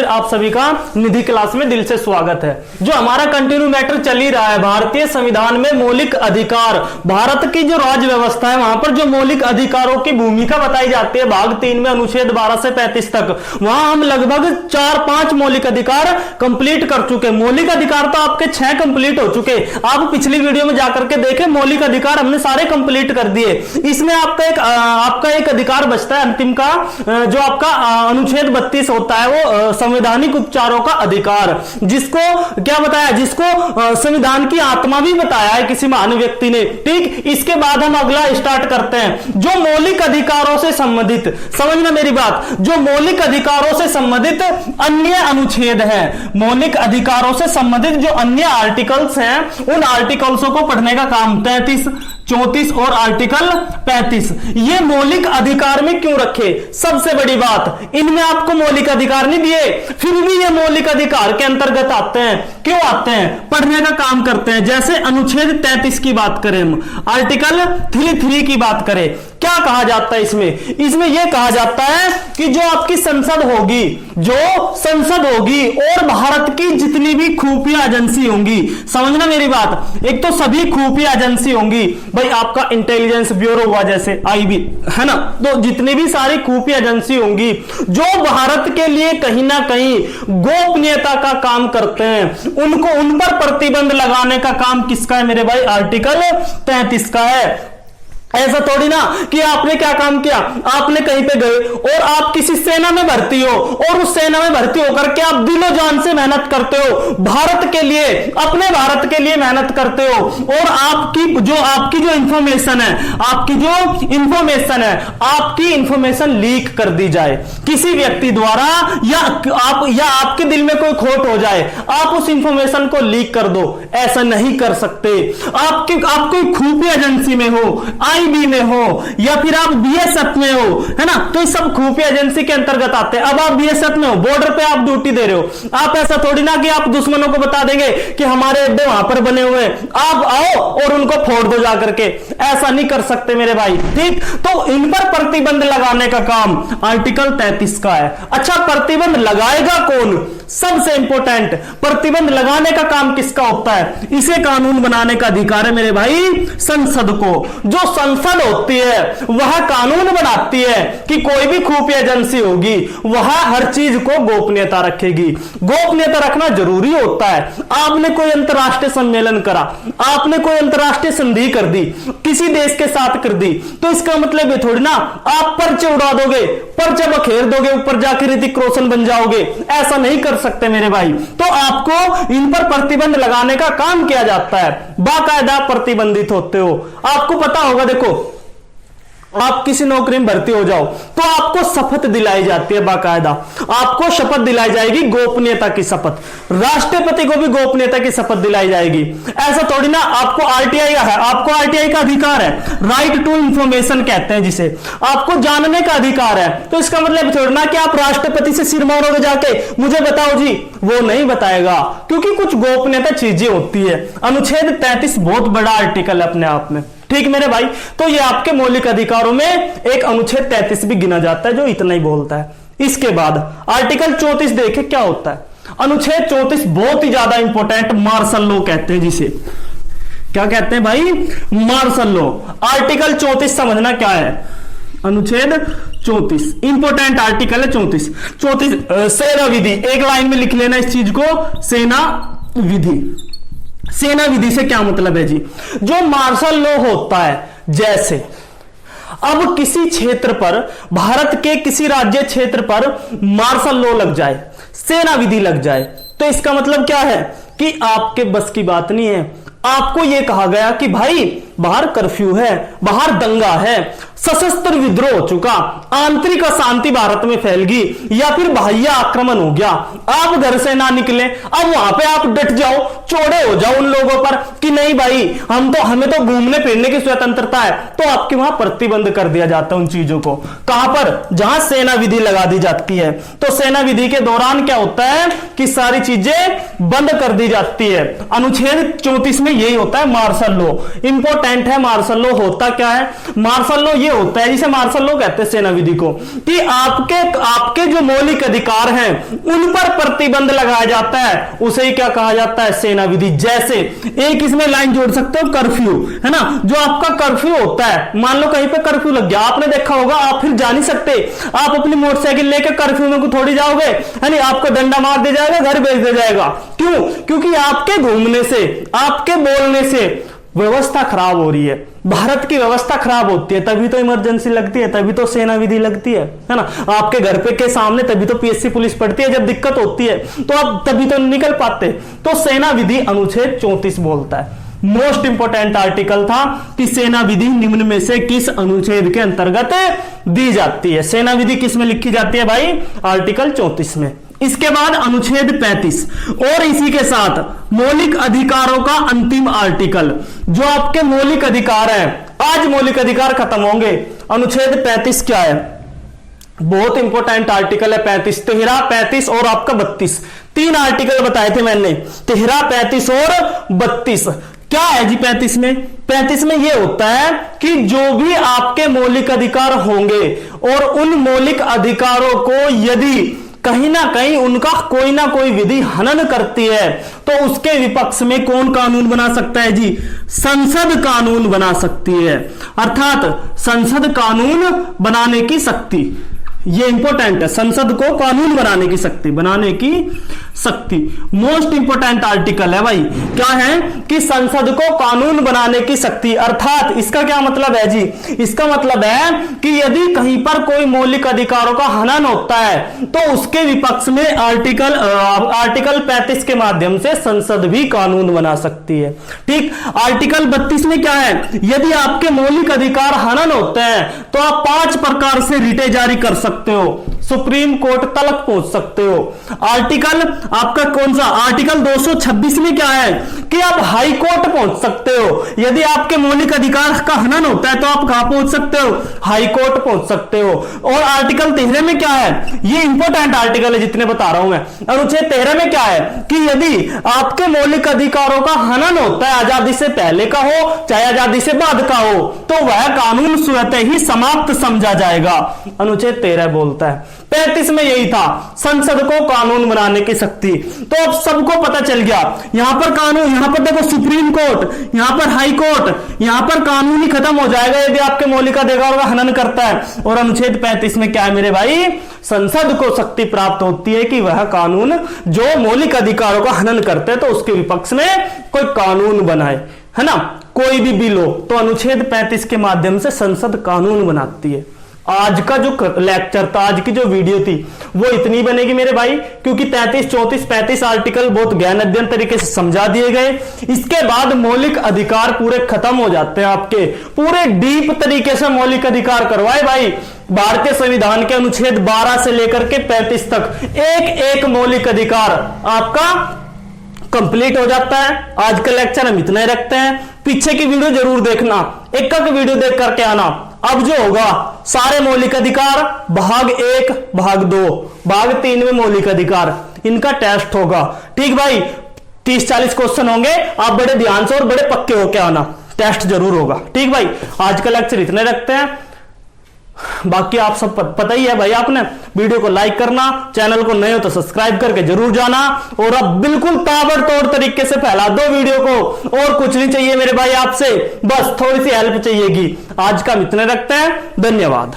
आप सभी का निधि क्लास में दिल से स्वागत है। जो हमारा कंटिन्यू मैटर चल ही रहा है, भारतीय संविधान में मौलिक अधिकार, भारत की जो राज्य व्यवस्था है वहां पर जो मौलिक अधिकारों की भूमिका बताई जाती है, भाग 3 में अनुच्छेद 12 से 35 तक, वहां हम लगभग 4-5 मौलिक अधिकार कंप्लीट कर चुके। मौलिक अधिकार तो आपके 6 कंप्लीट हो चुके, आप पिछली वीडियो में जाकर के देखें, मौलिक अधिकार हमने सारे कंप्लीट कर दिए। इसमें आपका एक अधिकार बचता है अंतिम का, जो आपका अनुच्छेद 32 होता है, वो संवैधानिक उपचारों का अधिकार, जिसको क्या बताया, जिसको संविधान की आत्मा भी बताया है किसी महान व्यक्ति ने। ठीक, इसके बाद हम अगला स्टार्ट करते हैं। जो मौलिक अधिकारों से संबंधित, समझना मेरी बात, जो मौलिक अधिकारों से संबंधित अन्य अनुच्छेद है, मौलिक अधिकारों से संबंधित जो अन्य आर्टिकल्स हैं, उन आर्टिकल्सों को पढ़ने का काम 33, 34 और आर्टिकल 35, ये मौलिक अधिकार में क्यों रखे? सबसे बड़ी बात, इनमें आपको मौलिक अधिकार नहीं दिए, फिर भी ये मौलिक अधिकार के अंतर्गत आते हैं। क्यों आते हैं? पढ़ने का काम करते हैं। जैसे अनुच्छेद 33 की बात करें, हम आर्टिकल 33 की बात करें, क्या कहा जाता है इसमें यह कहा जाता है कि जो आपकी संसद होगी, जो संसद होगी और भारत की जितनी भी खुफिया एजेंसी होंगी, समझना मेरी बात, एक तो सभी खुफिया एजेंसी होंगी, भाई आपका इंटेलिजेंस ब्यूरो हुआ जैसे आईबी, है ना, तो जितनी भी सारी खुफिया एजेंसी होंगी जो भारत के लिए कहीं ना कहीं गोपनीयता का काम करते हैं, उनको उन पर प्रतिबंध लगाने का काम किसका है मेरे भाई? आर्टिकल 33 का है। ऐसा थोड़ी ना कि आपने क्या काम किया, आपने कहीं पे गए और आप किसी सेना में भर्ती हो और उस सेना में भर्ती होकर के आप दिलो जान से मेहनत करते हो, भारत के लिए, अपने भारत के लिए मेहनत करते हो, और आपकी जो इंफॉर्मेशन है, आपकी इंफॉर्मेशन लीक कर दी जाए किसी व्यक्ति द्वारा, या आपके दिल में कोई खोट हो जाए, आप उस इंफॉर्मेशन को लीक कर दो, ऐसा नहीं कर सकते। आप कोई खुफिया एजेंसी में हो, आईबी में हो, या फिर आप बीएसएफ में हो, है ना, तो ये सब खुफिया एजेंसी के अंतर्गत आते हैं। अब आप बीएसएफ में हो, बॉर्डर पे आप ड्यूटी दे रहे हो, आप ऐसा थोड़ी ना कि आप दुश्मनों को बता देंगे कि हमारे अड्डे वहां पर बने हुए हैं, आप आओ और उनको फोड़ दो जाकर के, ऐसा नहीं कर सकते मेरे भाई। ठीक, तो इन पर प्रतिबंध लगाने का काम आर्टिकल 33 का है। अच्छा, प्रतिबंध लगाएगा कौन? सबसे इंपॉर्टेंट, प्रतिबंध लगाने का काम किसका होता है? इसे कानून बनाने का अधिकार है मेरे भाई संसद को। जो संसद होती है वह कानून बनाती है कि कोई भी खुफिया एजेंसी होगी वह हर चीज को गोपनीयता रखेगी। गोपनीयता रखना जरूरी होता है। आपने कोई अंतरराष्ट्रीय सम्मेलन करा, आपने कोई अंतरराष्ट्रीय संधि कर दी, किसी देश के साथ कर दी, तो इसका मतलब ये थोड़ी ना आप पर्चे उड़ा दोगे, पर्चा बखेर दोगे, ऊपर जाकर ऋतिक रोशन बन जाओगे, ऐसा नहीं कर सकते मेरे भाई। तो आपको इन पर प्रतिबंध लगाने का काम किया जाता है, बाकायदा प्रतिबंधित होते हो। आपको पता होगा, देखो आप किसी नौकरी में भर्ती हो जाओ तो आपको शपथ दिलाई जाती है, बाकायदा आपको शपथ दिलाई जाएगी, गोपनीयता की शपथ। राष्ट्रपति को भी गोपनीयता की शपथ दिलाई जाएगी। ऐसा थोड़ी ना, आपको आरटीआई का है, आपको आरटीआई का अधिकार है, राइट टू इंफॉर्मेशन कहते हैं जिसे, आपको जानने का अधिकार है। तो इसका मतलब थोड़ी ना कि आप राष्ट्रपति से सिर मारोगे जाके, मुझे बताओ जी, वो नहीं बताएगा, क्योंकि कुछ गोपनीयता चीजें होती है। अनुच्छेद 33 बहुत बड़ा आर्टिकल है अपने आप में। ठीक मेरे भाई, तो ये आपके मौलिक अधिकारों में एक अनुच्छेद 33 भी गिना जाता है जो इतना ही बोलता है। इसके बाद आर्टिकल 34 देखे क्या होता है। अनुच्छेद 34 बहुत ही ज्यादा इंपॉर्टेंट, मार्शल लॉ कहते हैं जिसे। क्या कहते हैं भाई? Martial law. आर्टिकल 34 समझना क्या है। अनुच्छेद 34 इंपॉर्टेंट आर्टिकल है। 34 सेना विधि, एक लाइन में लिख लेना इस चीज को, सेना विधि। सेना विधि से क्या मतलब है जी? जो मार्शल लॉ होता है, जैसे अब किसी क्षेत्र पर, भारत के किसी राज्य क्षेत्र पर मार्शल लॉ लग जाए, सेना विधि लग जाए, तो इसका मतलब क्या है कि आपके बस की बात नहीं है। आपको यह कहा गया कि भाई बाहर कर्फ्यू है, बाहर दंगा है, सशस्त्र विद्रोह हो चुका, आंतरिक अशांति भारत में फैल गई, या फिर बाह्य आक्रमण हो गया, आप घर से ना निकले। अब वहां पे आप डट जाओ, चौड़े हो जाओ उन लोगों पर कि नहीं भाई हमें तो घूमने फिरने की स्वतंत्रता है, तो आपके वहां प्रतिबंध कर दिया जाता है उन चीजों को। कहां पर? जहां सेना विधि लगा दी जाती है। तो सेना विधि के दौरान क्या होता है कि सारी चीजें बंद कर दी जाती है। अनुच्छेद 34 में यही होता है, मार्शल लॉ। इंपॉर्टेंट इंपॉर्टेंट है मार्शल लॉ होता क्या है। मार्शल लॉ ये होता है, जिसे मार्शल लॉ कहते हैं सेना विधि को, कि आपके जो मौलिक अधिकार हैं उन पर प्रतिबंध लगाया जाता है, उसे ही क्या कहा जाता है, सेना विधि। जैसे एक इसमें लाइन जोड़ सकते हो, कर्फ्यू है ना, जो आपका कर्फ्यू होता है, मान लो कहीं पे कर्फ्यू लग गया, आपने देखा होगा, आप फिर जा नहीं सकते, आप अपनी मोटरसाइकिल लेकर कर्फ्यू में को थोड़ी जाओगे, है नहीं, आपको डंडा मार दिया जाएगा, घर भेज दिया जाएगा। क्यों? क्योंकि आपके घूमने से, आपके बोलने से व्यवस्था खराब हो रही है, भारत की व्यवस्था खराब होती है, तभी तो इमरजेंसी लगती है, तभी तो सेना विधि लगती है ना। आपके घर पे के सामने तभी तो पीएससी पुलिस पड़ती है, जब दिक्कत होती है तो आप तभी तो निकल पाते। तो सेना विधि अनुच्छेद 34 बोलता है, मोस्ट इंपोर्टेंट आर्टिकल था कि सेना विधि निम्न में से किस अनुच्छेद के अंतर्गत दी जाती है। सेना विधि किस में लिखी जाती है भाई? आर्टिकल 34 में। इसके बाद अनुच्छेद 35 और इसी के साथ मौलिक अधिकारों का अंतिम आर्टिकल, जो आपके मौलिक अधिकार है, आज मौलिक अधिकार खत्म होंगे। अनुच्छेद 35 क्या है? बहुत इंपॉर्टेंट आर्टिकल है 35, 13, 35 और आपका 32, 3 आर्टिकल बताए थे मैंने, 13, 35 और 32। क्या है जी 35 में? 35 में यह होता है कि जो भी आपके मौलिक अधिकार होंगे और उन मौलिक अधिकारों को यदि कहीं ना कहीं उनका कोई ना कोई विधि हनन करती है तो उसके विपक्ष में कौन कानून बना सकता है जी? संसद कानून बना सकती है, अर्थात संसद कानून बनाने की शक्ति, ये इंपॉर्टेंट है, संसद को कानून बनाने की शक्ति, मोस्ट इंपॉर्टेंट आर्टिकल है भाई। क्या है कि संसद को कानून बनाने की शक्ति, अर्थात इसका क्या मतलब है जी? इसका मतलब है कि यदि कहीं पर कोई मौलिक अधिकारों का हनन होता है तो उसके विपक्ष में आर्टिकल 35 के माध्यम से संसद भी कानून बना सकती है। ठीक। आर्टिकल 32 में क्या है? यदि आपके मौलिक अधिकार हनन होते हैं तो आप 5 प्रकार से रिटे जारी कर सकते हो, सुप्रीम कोर्ट तक पहुंच सकते हो। आर्टिकल आपका कौन सा? आर्टिकल 226 में क्या है कि आप हाई कोर्ट पहुंच सकते हो। यदि आपके मौलिक अधिकार का हनन होता है तो आप कहां पहुंच सकते हो? हाई कोर्ट पहुंच सकते हो। और आर्टिकल 13 में क्या है? ये इंपॉर्टेंट आर्टिकल है जितने बता रहा हूं मैं। अनुच्छेद 13 में क्या है कि यदि आपके मौलिक अधिकारों का हनन होता है, आजादी से पहले का हो चाहे आजादी से बाद का हो, तो वह कानून स्वतः ही समाप्त समझा जाएगा, अनुच्छेद 13 बोलता है। 35 में यही था, संसद को कानून बनाने की शक्ति। तो अब सबको पता चल गया, यहां पर कानून, यहां पर देखो सुप्रीम कोर्ट, यहां पर हाई कोर्ट, यहां पर कानून ही खत्म हो जाएगा यदि आपके मौलिक अधिकारों का हनन करता है। और अनुच्छेद 35 में क्या है मेरे भाई? संसद को शक्ति प्राप्त होती है कि वह कानून जो मौलिक अधिकारों का हनन करते हैं तो उसके विपक्ष में कोई कानून बनाए, है ना, कोई भी बिल हो, तो अनुच्छेद 35 के माध्यम से संसद कानून बनाती है। आज का जो लेक्चर था, आज की जो वीडियो थी, वो इतनी बनेगी मेरे भाई, क्योंकि 33, 34, 35 आर्टिकल बहुत गहन अध्ययन तरीके से समझा दिए गए। इसके बाद मौलिक अधिकार पूरे खत्म हो जाते हैं आपके, पूरे डीप तरीके से मौलिक अधिकार करवाए भाई। भारतीय संविधान के अनुच्छेद 12 से लेकर के 35 तक एक एक मौलिक अधिकार आपका कंप्लीट हो जाता है। आज का लेक्चर हम इतना ही रखते हैं, पीछे की वीडियो जरूर देखना, एक वीडियो देख करके आना। अब जो होगा सारे मौलिक अधिकार भाग 1, भाग 2, भाग 3 में मौलिक अधिकार, इनका टेस्ट होगा। ठीक भाई, 30-40 क्वेश्चन होंगे, आप बड़े ध्यान से और बड़े पक्के होके आना, टेस्ट जरूर होगा। ठीक भाई, आज का लेक्चर इतने रखते हैं, बाकी आप सब पता ही है भाई। आपने वीडियो को लाइक करना, चैनल को नए हो तो सब्सक्राइब करके जरूर जाना, और अब बिल्कुल ताबड़तोड़ तरीके से फैला दो वीडियो को। और कुछ नहीं चाहिए मेरे भाई आपसे, बस थोड़ी सी हेल्प चाहिएगी। आज का इतने रखते हैं, धन्यवाद।